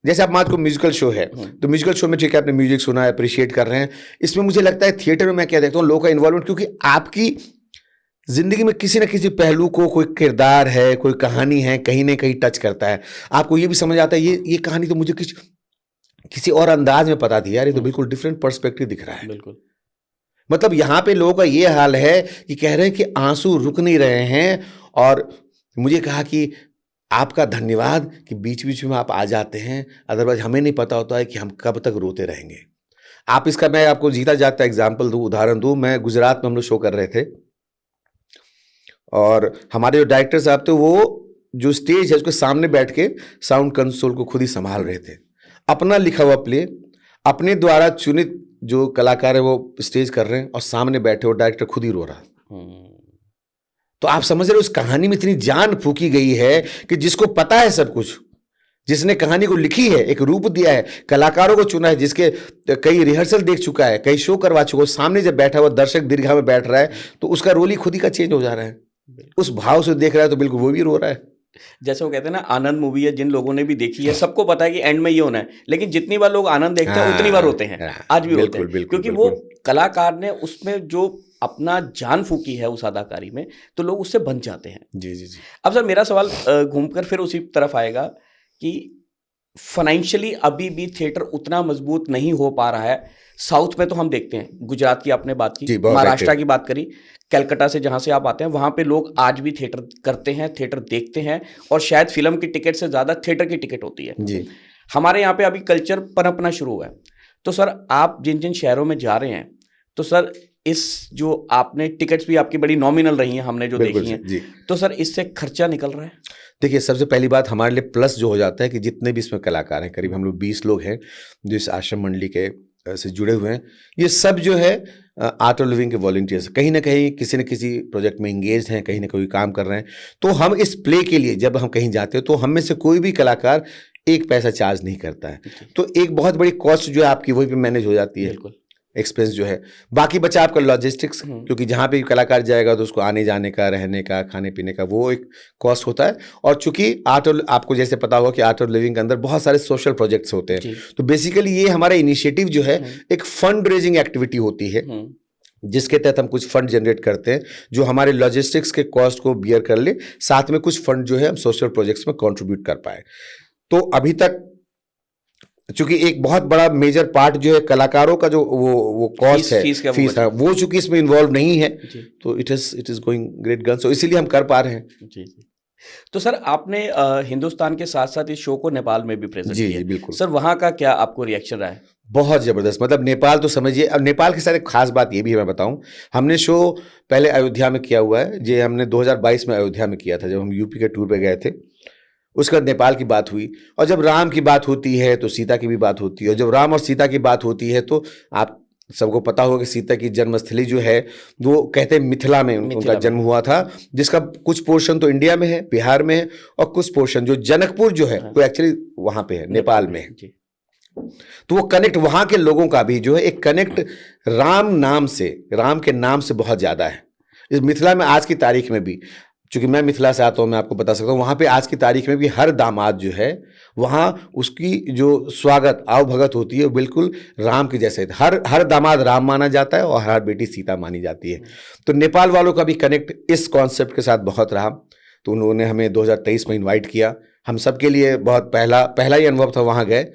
जैसे आप मान को म्यूजिकल शो है, तो म्यूजिकल शो में ठीक है आपने म्यूजिक सुना है, अप्रिशिएट कर रहे हैं। इसमें मुझे लगता है थिएटर में मैं क्या देखता हूँ, लोगों का इन्वॉल्वमेंट, क्योंकि आपकी जिंदगी में किसी न किसी पहलू को, कोई किरदार है, कोई कहानी है, कहीं ना कहीं टच करता है। आपको ये भी समझ आता है ये कहानी तो मुझे किसी और अंदाज में पता थी यार, ये तो बिल्कुल डिफरेंट पर्सपेक्टिव दिख रहा है। बिल्कुल। मतलब यहाँ पे लोगों का ये हाल है कि कह रहे हैं कि आंसू रुक नहीं रहे हैं। और मुझे कहा कि आपका धन्यवाद कि बीच बीच में आप आ जाते हैं, अदरवाइज हमें नहीं पता होता है कि हम कब तक रोते रहेंगे। आप इसका मैं आपको जीता जागता एग्जाम्पल दूँ, उदाहरण दूँ। मैं गुजरात में हम लोग शो कर रहे थे और हमारे जो डायरेक्टर साहब थे, वो जो स्टेज है उसके सामने बैठ के साउंड कंसोल को खुद ही संभाल रहे थे। अपना लिखा हुआ प्ले अपने द्वारा चुनित जो कलाकार है वो स्टेज कर रहे हैं और सामने बैठे वो डायरेक्टर खुद ही रो रहा है। तो आप समझ रहे हो उस कहानी में इतनी जान फूकी गई है कि जिसको पता है सब कुछ, जिसने कहानी को लिखी है, एक रूप दिया है, कलाकारों को चुना है, जिसके कई रिहर्सल देख चुका है, कई शो करवा चुका है, सामने जब बैठा हुआ दर्शक दीर्घा में बैठ रहा है तो उसका रोल ही खुद ही का चेंज हो जा रहा है। उस भाव से देख रहा है तो बिल्कुल वो भी रो रहा है। जैसे वो कहते हैं ना, आनंद मूवी है, जिन लोगों ने भी देखी है सबको पता है कि एंड में ये होना है, लेकिन जितनी बार लोग आनंद देखते हैं उतनी बार रोते हैं, आज भी रोते हैं, क्योंकि वो कलाकार ने उसमें जो अपना जान फूकी है उस अदाकारी में, तो लोग उससे बन जाते हैं। जी जी जी। अब सर मेरा सवाल घूमकर फिर उसी तरफ आएगा कि फाइनेंशियली अभी भी थिएटर उतना मजबूत नहीं हो पा रहा है। साउथ में तो हम देखते हैं, गुजरात की आपने बात की, महाराष्ट्र की बात करी, कलकत्ता से जहाँ से आप आते हैं, वहाँ पे लोग आज भी थिएटर करते हैं, थिएटर देखते हैं, और शायद फिल्म की टिकट से ज़्यादा थिएटर की टिकट होती है जी। हमारे यहाँ पे अभी कल्चर पनपना शुरू हुआ है। तो सर आप जिन जिन शहरों में जा रहे हैं, तो सर इस जो आपने टिकट्स भी आपकी बड़ी नॉमिनल रही हैं, हमने जो बिल्कुल देखी हैं, जी। तो सर इससे खर्चा निकल रहा है? देखिए, सबसे पहली बात हमारे लिए प्लस जो हो जाता है कि जितने भी इसमें कलाकार हैं, करीब हम लोग 20 लोग हैं जो इस आश्रम मंडली के से जुड़े हुए हैं। ये सब जो है आर्ट ऑफ लिविंग के वॉलंटियर्स कहीं ना कहीं किसी न किसी प्रोजेक्ट में इंगेज हैं, कहीं ना कोई काम कर रहे हैं। तो हम इस प्ले के लिए जब हम कहीं जाते हैं तो हम में से कोई भी कलाकार एक पैसा चार्ज नहीं करता है। तो एक बहुत बड़ी कॉस्ट जो है आपकी वहीं पे मैनेज हो जाती है, बिल्कुल। एक्सपेंस जो है। बाकी बचा आपका लॉजिस्टिक्स, क्योंकि जहाँ पे भी कलाकार जाएगा तो उसको आने जाने का, रहने का, खाने पीने का वो एक कॉस्ट होता है। और चूंकि आपको जैसे पता होगा कि आर्ट ऑफ लिविंग के अंदर बहुत सारे सोशल प्रोजेक्ट्स होते हैं, तो बेसिकली ये हमारा इनिशिएटिव जो है एक फंड रेजिंग एक्टिविटी होती है, जिसके तहत हम कुछ फंड जनरेट करते हैं जो हमारे लॉजिस्टिक्स के कॉस्ट को बियर कर ले, साथ में कुछ फंड जो है हम सोशल प्रोजेक्ट्स में कंट्रीब्यूट कर पाए। तो अभी तक चूंकि एक बहुत बड़ा मेजर पार्ट जो है कलाकारों का जो वो कॉस्ट है, फीस है, वो चूंकि इसमें इन्वॉल्व नहीं है, तो it is going great gun, so इसीलिए हम कर पा रहे हैं। जी जी। तो सर आपने हिंदुस्तान के साथ साथ इस शो को नेपाल में भी प्रेजेंट किया। जी बिल्कुल सर, वहाँ का क्या आपको रिएक्शन रहा है? बहुत ज़बरदस्त। मतलब नेपाल तो समझिए, अब नेपाल की सारी खास बात ये भी मैं बताऊं, हमने शो पहले अयोध्या में किया हुआ है। जे हमने 2022 में अयोध्या में किया था, जब हम यूपी के टूर पे गए थे। उसके बाद नेपाल की बात हुई, और जब राम की बात होती है तो सीता की भी बात होती है, और जब राम और सीता की बात होती है तो आप सबको पता होगा कि सीता की जन्मस्थली जो है वो कहते हैं मिथिला में उनका जन्म हुआ था, जिसका कुछ पोर्शन तो इंडिया में है, बिहार में है, और कुछ पोर्शन जो जनकपुर जो है वो एक्चुअली वहाँ पे है, नेपाल में है। तो वो कनेक्ट वहाँ के लोगों का भी जो है एक कनेक्ट राम नाम से, राम के नाम से बहुत ज़्यादा है। इस मिथिला में आज की तारीख में भी, चूंकि मैं मिथिला से आता हूँ, मैं आपको बता सकता हूँ, वहाँ पे आज की तारीख में भी हर दामाद जो है वहाँ उसकी जो स्वागत आवभगत होती है बिल्कुल राम के जैसे। हर दामाद राम माना जाता है और हर बेटी सीता मानी जाती है। तो नेपाल वालों का भी कनेक्ट इस कॉन्सेप्ट के साथ बहुत रहा। तो उन्होंने हमें 2023 में इन्वाइट किया। हम सबके लिए बहुत पहला ही अनुभव था, वहाँ गए,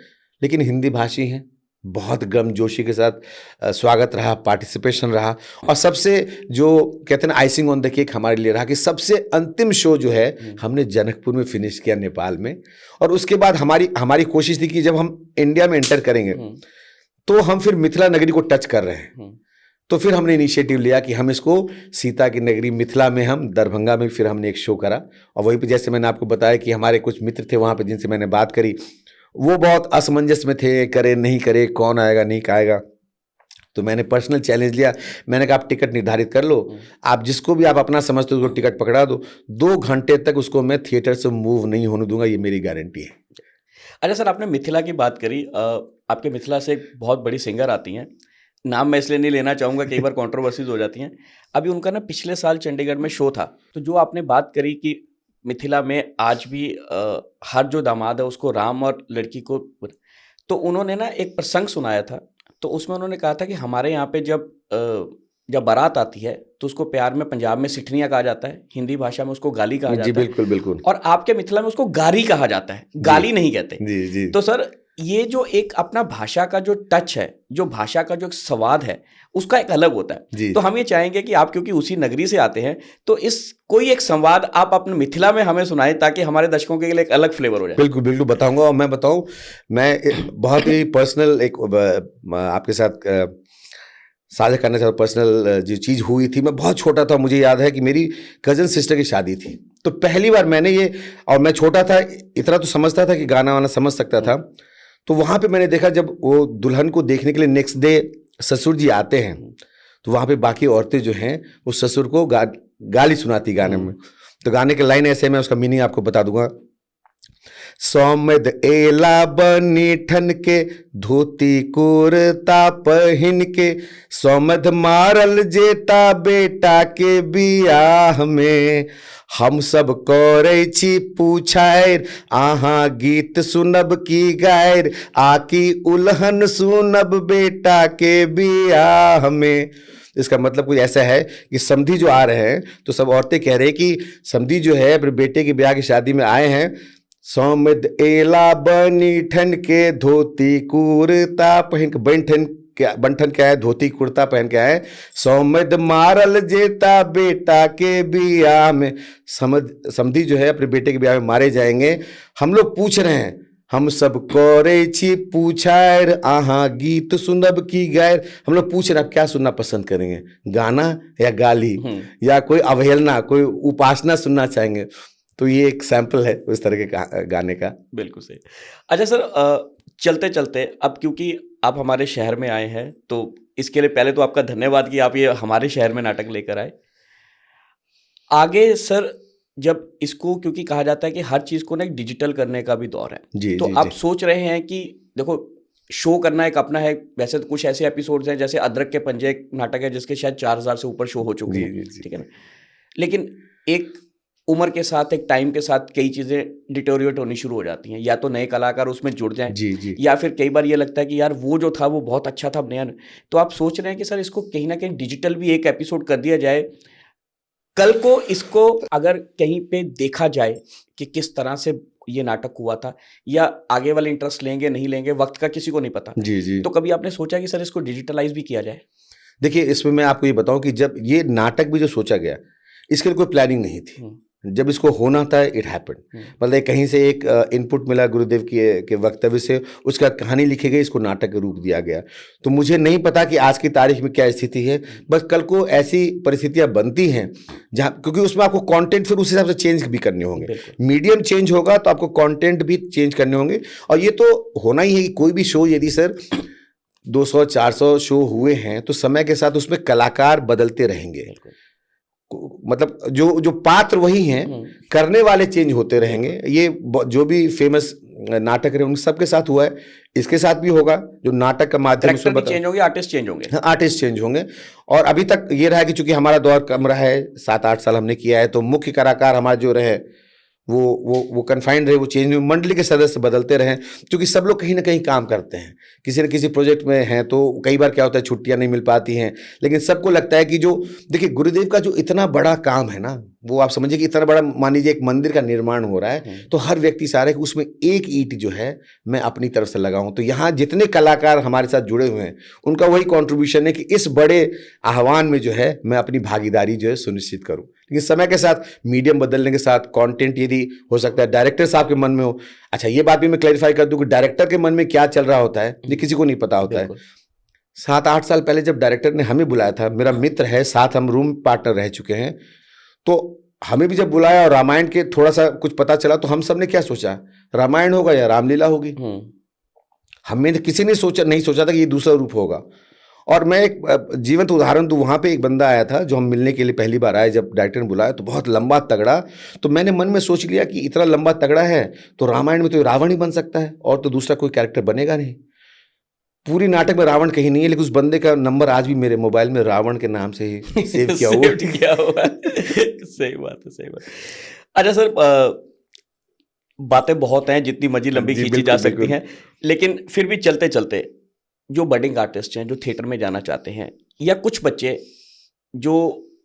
लेकिन हिंदी भाषी हैं, बहुत गर्मजोशी के साथ स्वागत रहा, पार्टिसिपेशन रहा। और सबसे जो कहते हैं ना आइसिंग ऑन द केक हमारे लिए रहा कि सबसे अंतिम शो जो है हमने जनकपुर में फिनिश किया, नेपाल में। और उसके बाद हमारी कोशिश थी कि जब हम इंडिया में एंटर करेंगे तो हम फिर मिथिला नगरी को टच कर रहे हैं। तो फिर हमने इनिशिएटिव लिया कि हम इसको सीता की नगरी मिथिला में, हम दरभंगा में फिर हमने एक शो करा। और वहीं पर जैसे मैंने आपको बताया कि हमारे कुछ मित्र थे वहाँ पर जिनसे मैंने बात करी, वो बहुत असमंजस में थे, करे नहीं करे, कौन आएगा नहीं आएगा। तो मैंने पर्सनल चैलेंज लिया। मैंने कहा आप टिकट निर्धारित कर लो, आप जिसको भी आप अपना समझते हो उसको टिकट पकड़ा दो, 2 घंटे तक उसको मैं थिएटर से मूव नहीं होने दूंगा, ये मेरी गारंटी है। अच्छा सर, आपने मिथिला की बात करी। आपके मिथिला से एक बहुत बड़ी सिंगर आती हैं, नाम मैं इसलिए नहीं लेना चाहूँगा, कई बार कंट्रोवर्सीज हो जाती हैं। अभी उनका ना पिछले साल चंडीगढ़ में शो था। तो जो आपने बात करी कि मिथिला में आज भी हर जो दामाद है उसको राम और लड़की को, तो उन्होंने ना एक प्रसंग सुनाया था। तो उसमें उन्होंने कहा था कि हमारे यहाँ पे जब बारात आती है तो उसको प्यार में पंजाब में सिठनिया कहा जाता है, हिंदी भाषा में उसको गाली कहा जाता है। जी बिल्कुल बिल्कुल। और आपके मिथिला में उसको गारी कहा जाता है, गाली नहीं कहते। जी जी। तो सर ये जो एक अपना भाषा का जो टच है, जो भाषा का जो स्वाद है, उसका एक अलग होता है। तो हम ये चाहेंगे कि आप क्योंकि उसी नगरी से आते हैं, तो इस कोई एक संवाद आप अपने मिथिला में हमें सुनाएं ताकि हमारे दर्शकों के लिए एक अलग फ्लेवर हो जाए। बिल्कुल बिल्कुल बताऊंगा। और मैं बताऊं, मैं बहुत ही पर्सनल एक आपके साथ साझा करना चाहता हूँ। पर्सनल जो चीज़ हुई थी, मैं बहुत छोटा था, मुझे याद है कि मेरी कज़न सिस्टर की शादी थी। तो पहली बार मैंने ये, और मैं छोटा था, इतना तो समझता था कि गाना वाना समझ सकता था। तो वहाँ पे मैंने देखा जब वो दुल्हन को देखने के लिए नेक्स्ट डे ससुर जी आते हैं, तो वहाँ पे बाकी औरतें जो हैं वो ससुर को गाली सुनाती गाने में। तो गाने के लाइन ऐसे, मैं उसका मीनिंग आपको बता दूंगा। सौमद एला बनी ठन के, धोती कुर्ता पहन के, सौमद मारल जेता बेटा के बियाह में, हम सब करे छी पूछायर, आहा गीत सुनब की गायर, आकी उल्हन सुनब बेटा के बियाह में। इसका मतलब कुछ ऐसा है कि समधी जो आ रहे हैं, तो सब औरतें कह रहे हैं कि समधी जो है अपने बेटे के ब्याह की शादी में आए हैं। सौमद एला बनी ठन के, धोती कुर्ता पहन के, बंठन क्या है, धोती कुर्ता पहन के आए, सौमद मारल जेता बेटा के बियाह में। समधी जो है अपने बेटे के ब्याह में मारे जाएंगे। हम लोग पूछ रहे हैं हम सब करे छी पूछायर आहा गीत सुनब की गैर। हम लोग पूछ रहे हैं आप क्या सुनना पसंद करेंगे, गाना या गाली या कोई अवहेलना, कोई उपासना सुनना चाहेंगे। तो ये एक सैंपल है उस तरह के गाने का। बिल्कुल सही। अच्छा सर, चलते चलते अब क्योंकि आप हमारे शहर में आए हैं तो इसके लिए पहले तो आपका धन्यवाद कि आप ये हमारे शहर में नाटक लेकर आए। आगे सर जब इसको, क्योंकि कहा जाता है कि हर चीज को ना एक डिजिटल करने का भी दौर है, जी, तो जी, आप जी। सोच रहे हैं कि देखो शो करना एक अपना है। वैसे तो कुछ ऐसे एपिसोड्स हैं जैसे अदरक के पंजे एक नाटक है जिसके शायद 4000 से ऊपर शो हो चुके जी, हैं, जी, जी। ठीक है ना। लेकिन एक उम्र के साथ, एक टाइम के साथ कई चीजें डिटोरिएट होनी शुरू हो जाती हैं, या तो नए कलाकार उसमें जुड़ जाएं, जी, जी। या फिर कई बार ये लगता है कि यार वो जो था वो बहुत अच्छा था, नया। तो आप सोच रहे हैं कि सर इसको कहीं ना कहीं डिजिटल भी एक एपिसोड कर दिया जाए। कल को इसको अगर कहीं पे देखा जाए कि किस तरह से ये नाटक हुआ था, या आगे वाले इंटरेस्ट लेंगे नहीं लेंगे, वक्त का किसी को नहीं पता, जी, जी। तो कभी आपने सोचा कि सर इसको डिजिटलाइज भी किया जाए? देखिए, इसमें मैं आपको ये बताऊं कि जब ये नाटक भी जो सोचा गया, इसके लिए कोई प्लानिंग नहीं थी। जब इसको होना था, इट हैपेंड। मतलब कहीं से एक इनपुट मिला गुरुदेव के वक्तव्य से, उसका कहानी लिखी गई, इसको नाटक के रूप दिया गया। तो मुझे नहीं पता कि आज की तारीख में क्या स्थिति है, बस कल को ऐसी परिस्थितियां बनती हैं जहाँ, क्योंकि उसमें आपको कंटेंट फिर उस हिसाब से चेंज भी करने होंगे। बिल्कुल। मीडियम चेंज होगा तो आपको कंटेंट भी चेंज करने होंगे। और ये तो होना ही है कि कोई भी शो, यदि सर 200-400 शो हुए हैं तो समय के साथ उसमें कलाकार बदलते रहेंगे। मतलब जो पात्र वही हैं, करने वाले चेंज होते रहेंगे। ये जो भी फेमस नाटक रहे उन सबके साथ हुआ है, इसके साथ भी होगा। जो नाटक का माध्यम कैरेक्टर भी चेंज होंगे, आर्टिस्ट चेंज होंगे। आर्टिस्ट चेंज होंगे। और अभी तक ये रहा कि चूंकि हमारा दौर कम रहा है, 7-8 साल हमने किया है, तो मुख्य कलाकार हमारे जो रहे वो कन्फाइंड रहे, वो चेंज हुए। मंडली के सदस्य बदलते रहे, क्योंकि सब लोग कहीं ना कहीं काम करते हैं, किसी न किसी प्रोजेक्ट में हैं। तो कई बार क्या होता है, छुट्टियां नहीं मिल पाती हैं, लेकिन सबको लगता है कि जो, देखिए गुरुदेव का जो इतना बड़ा काम है ना, वो आप समझिए कि इतना बड़ा, मान लीजिए एक मंदिर का निर्माण हो रहा है, तो हर व्यक्ति चाह रहा है कि उसमें एक ईंट जो है मैं अपनी तरफ से लगाऊं। तो यहाँ जितने कलाकार हमारे साथ जुड़े हुए हैं, उनका वही कॉन्ट्रीब्यूशन है कि इस बड़े आह्वान में जो है मैं अपनी भागीदारी जो है सुनिश्चित करूं। लेकिन समय के साथ, मीडियम बदलने के साथ, कंटेंट यदि हो सकता है डायरेक्टर साहब के मन में हो। अच्छा, ये बात भी मैं क्लैरिफाई कर दूं कि डायरेक्टर के मन में क्या चल रहा होता है ये किसी को नहीं पता होता है। 7-8 साल पहले जब डायरेक्टर ने हमें बुलाया था, मेरा मित्र है, साथ हम रूम पार्टनर रह चुके हैं, तो हमें भी जब बुलाया और रामायण के थोड़ा सा कुछ पता चला, तो हम सब ने क्या सोचा, रामायण होगा या रामलीला होगी। हमें किसी ने नहीं सोचा था कि ये दूसरा रूप होगा। और मैं एक जीवंत उदाहरण दूं, वहाँ पे एक बंदा आया था जो हम मिलने के लिए पहली बार आए, जब डायरेक्टर ने बुलाया तो बहुत लंबा तगड़ा। तो मैंने मन में सोच लिया कि इतना लंबा तगड़ा है तो रामायण में तो रावण ही बन सकता है, और तो दूसरा कोई कैरेक्टर बनेगा नहीं। पूरी नाटक में रावण कहीं नहीं है, लेकिन उस बंदे का नंबर आज भी मेरे मोबाइल में रावण के नाम से ही सेव किया हुआ। सही बात है, सही बात। अच्छा सर, बातें बहुत हैं, जितनी मर्जी लंबी खींची जा सकती हैं, लेकिन फिर भी चलते चलते जो बडिंग आर्टिस्ट हैं, जो थिएटर में जाना चाहते हैं, या कुछ बच्चे जो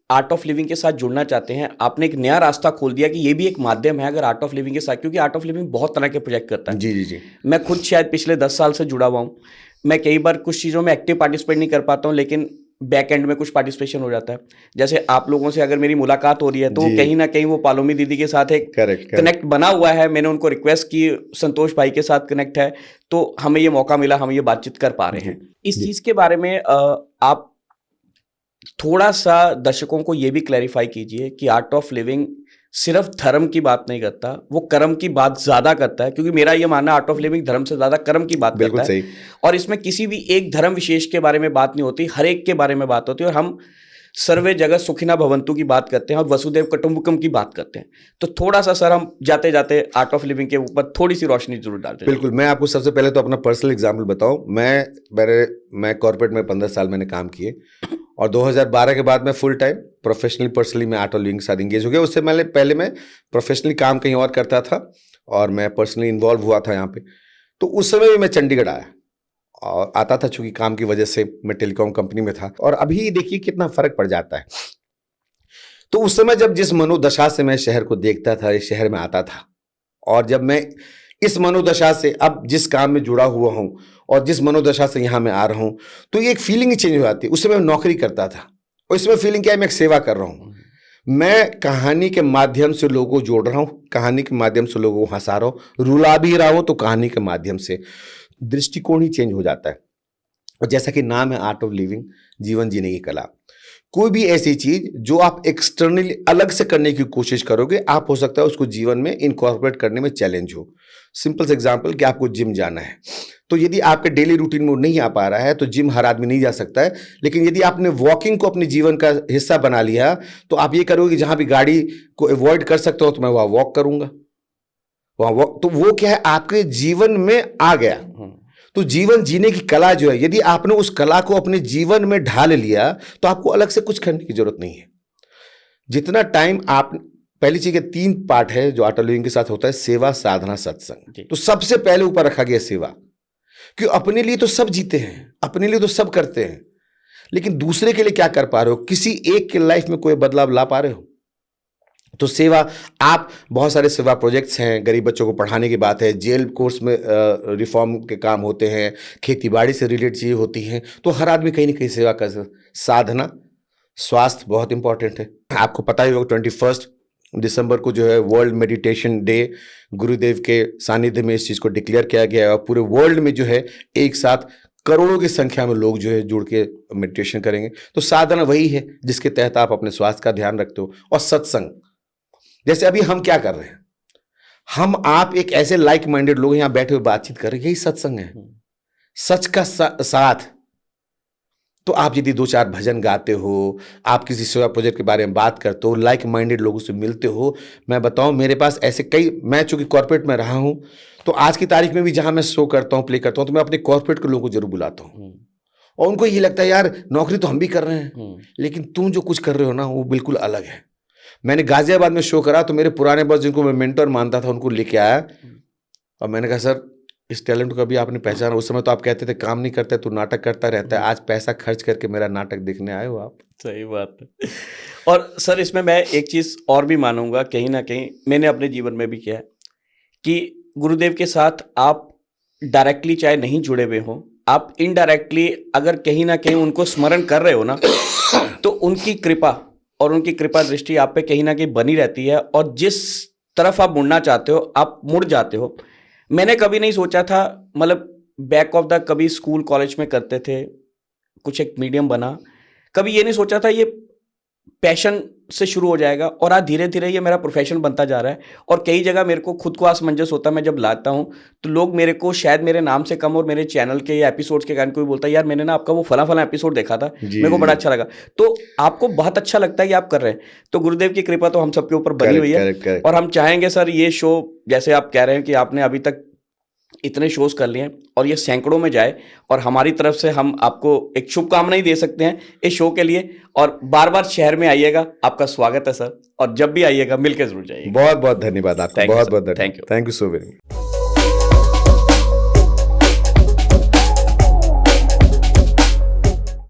आर्ट ऑफ लिविंग के साथ जुड़ना चाहते हैं, आपने एक नया रास्ता खोल दिया कि ये भी एक माध्यम है अगर आर्ट ऑफ लिविंग के साथ, क्योंकि आर्ट ऑफ लिविंग बहुत तरह के प्रोजेक्ट करता है। जी जी जी। मैं खुद शायद पिछले 10 साल से जुड़ा हुआ हूँ। मैं कई बार कुछ चीज़ों में एक्टिव पार्टिसिपेट नहीं कर पाता हूँ, लेकिन बैक एंड में कुछ पार्टिसिपेशन हो जाता है। जैसे आप लोगों से अगर मेरी मुलाकात हो रही है तो कहीं ना कहीं वो पालोमी दीदी के साथ एक कनेक्ट बना हुआ है। मैंने उनको रिक्वेस्ट की, संतोष भाई के साथ कनेक्ट है, तो हमें ये मौका मिला, हम ये बातचीत कर पा रहे हैं। इस चीज़ के बारे में आप थोड़ा सा दर्शकों को ये भी क्लैरिफाई कीजिए कि आर्ट ऑफ लिविंग सिर्फ धर्म की बात नहीं करता, वो कर्म की बात ज्यादा करता है। क्योंकि मेरा ये मानना, आर्ट ऑफ लिविंग धर्म से ज्यादा कर्म की बात करता है। और इसमें किसी भी एक धर्म विशेष के बारे में बात नहीं होती, हर एक के बारे में बात होती है। और हम सर्वे जगत सुखिना भवंतु की बात करते हैं और वसुदेव कुटुंबकम की बात करते हैं। तो थोड़ा सा सर हम जाते जाते आर्ट ऑफ लिविंग के ऊपर थोड़ी सी रोशनी जरूर डालते हैं। बिल्कुल। मैं आपको सबसे पहले तो अपना पर्सनल एग्जाम्पल बताऊं। मैं कॉर्पोरेट में 15 साल मैंने काम किए, और 2012 के बाद मैं फुल टाइम प्रोफेशनली पर्सनली मैं आर्ट ऑफ लिविंग के साथ इंगेज हो गया। उससे पहले मैं प्रोफेशनली काम कहीं और करता था, और मैं पर्सनली इन्वॉल्व हुआ था यहाँ पे। तो उस समय भी मैं चंडीगढ़ आया और आता था, चूंकि काम की वजह से मैं टेलीकॉम कंपनी में था। और अभी देखिए कितना फर्क पड़ जाता है। तो उस समय जब जिस मनोदशा से मैं शहर को देखता था, इस शहर में आता था, और जब मैं इस मनोदशा से अब जिस काम में जुड़ा हुआ हूं और जिस मनोदशा से यहाँ मैं आ रहा हूं, तो ये एक फीलिंग ही चेंज हो जाती है। उस समय मैं नौकरी करता था, और इसमें फीलिंग क्या है, मैं एक सेवा कर रहा हूं। मैं कहानी के माध्यम से लोगों को जोड़ रहा हूं, कहानी के माध्यम से लोगों को हंसा रहा हूं, रुला भी रहा हूं, तो कहानी के माध्यम से दृष्टिकोण ही चेंज हो जाता है। और जैसा कि नाम है आर्ट ऑफ लिविंग, जीवन जीने की कला, कोई भी ऐसी चीज जो आप एक्सटर्नली अलग से करने की कोशिश करोगे, आप हो सकता है उसको जीवन में इनकॉर्पोरेट करने में चैलेंज हो। सिंपल से एग्जांपल कि आपको जिम जाना है, तो यदि आपके डेली रूटीन में नहीं आ पा रहा है, तो जिम हर आदमी नहीं जा सकता है। लेकिन यदि आपने वॉकिंग को अपने जीवन का हिस्सा बना लिया, तो आप ये करोगे कि जहां भी गाड़ी को अवॉइड कर सकते हो तो मैं वहां वॉक करूंगा, वहां वॉक, तो वो क्या है, आपके जीवन में आ गया। तो जीवन जीने की कला जो है, यदि आपने उस कला को अपने जीवन में ढाल लिया, तो आपको अलग से कुछ करने की जरूरत नहीं है। जितना टाइम आप, पहली चीज के 3 पार्ट है जो आर्ट ऑफ लिविंग के साथ होता है, सेवा, साधना, सत्संग। तो सबसे पहले ऊपर रखा गया सेवा, क्यों? अपने लिए तो सब जीते हैं, अपने लिए तो सब करते हैं, लेकिन दूसरे के लिए क्या कर पा रहे हो? किसी एक के लाइफ में कोई बदलाव ला पा रहे हो? तो सेवा, आप बहुत सारे सेवा प्रोजेक्ट्स हैं, गरीब बच्चों को पढ़ाने की बात है, जेल कोर्स में रिफॉर्म के काम होते हैं, खेतीबाड़ी से रिलेटेड चीज़ें होती हैं, तो हर आदमी कहीं ना कहीं सेवा कर सकता है। साधना, स्वास्थ्य बहुत इंपॉर्टेंट है। आपको पता ही होगा 21 दिसंबर को जो है वर्ल्ड मेडिटेशन डे, गुरुदेव के सानिध्य में इस चीज़ को डिक्लेयर किया गया है, और पूरे वर्ल्ड में जो है एक साथ करोड़ों की संख्या में लोग जो है जुड़ के मेडिटेशन करेंगे। तो साधना वही है जिसके तहत आप अपने स्वास्थ्य का ध्यान रखते हो। और सत्संग, जैसे अभी हम क्या कर रहे हैं, हम आप एक ऐसे लाइक माइंडेड लोग यहां बैठे हुए बातचीत कर रहे हैं, यही सत्संग है, सच का साथ। तो आप यदि 2-4 भजन गाते हो, आप किसी सेवा प्रोजेक्ट के बारे में बात करते हो, लाइक माइंडेड लोगों से मिलते हो, मैं बताऊं मेरे पास ऐसे कई, मैं चूंकि कॉर्पोरेट में रहा हूं, तो आज की तारीख में भी जहां मैं शो करता हूं, प्ले करता हूं, तो मैं अपने कॉर्पोरेट के लोगों को जरूर बुलाता हूं, और उनको ये लगता है यार नौकरी तो हम भी कर रहे हैं, लेकिन तुम जो कुछ कर रहे हो ना वो बिल्कुल अलग है। मैंने गाजियाबाद में शो करा, तो मेरे पुराने बॉस जिनको मैं मेंटर मानता था उनको लेके आया, और मैंने कहा सर इस टैलेंट को कभी आपने पहचाना? उस समय तो आप कहते थे काम नहीं करते, तू नाटक करता रहता है, आज पैसा खर्च करके मेरा नाटक देखने आए हो आप। सही बात है। और सर इसमें मैं एक चीज़ और भी मानूंगा, कहीं ना कहीं मैंने अपने जीवन में भी किया है, कि गुरुदेव के साथ आप डायरेक्टली चाहे नहीं जुड़े हुए हों, आप इनडायरेक्टली अगर कहीं ना कहीं उनको स्मरण कर रहे हो ना, तो उनकी कृपा और उनकी कृपा दृष्टि आप पे कहीं ना कहीं बनी रहती है, और जिस तरफ आप मुड़ना चाहते हो आप मुड़ जाते हो। मैंने कभी नहीं सोचा था, मतलब बैक ऑफ द, कभी स्कूल कॉलेज में करते थे, कुछ एक मीडियम बना, कभी ये नहीं सोचा था ये पैशन से शुरू हो जाएगा, और आज धीरे धीरे ये मेरा प्रोफेशन बनता जा रहा है। और कई जगह मेरे को खुद को असमंजस होता है, मैं जब लाता हूँ तो लोग मेरे को शायद मेरे नाम से कम और मेरे चैनल के या एपिसोड्स के कारण कोई बोलता है यार मैंने ना आपका वो फला फला एपिसोड देखा था, मेरे को बड़ा अच्छा लगा। तो आपको बहुत अच्छा लगता है कि आप कर रहे हैं, तो गुरुदेव की कृपा तो हम सबके ऊपर बनी हुई है। और हम चाहेंगे सर ये शो, जैसे आप कह रहे हैं कि आपने अभी तक इतने शोज कर लिए हैं और ये सैकड़ों में जाए, और हमारी तरफ से हम आपको एक शुभकामनाएं दे सकते हैं इस शो के लिए। और बार बार शहर में आइएगा, आपका स्वागत है सर, और जब भी आइएगा मिलकर जरूर जाइएगा। बहुत बहुत धन्यवाद आपका, बहुत बहुत thank you. Thank you so very much.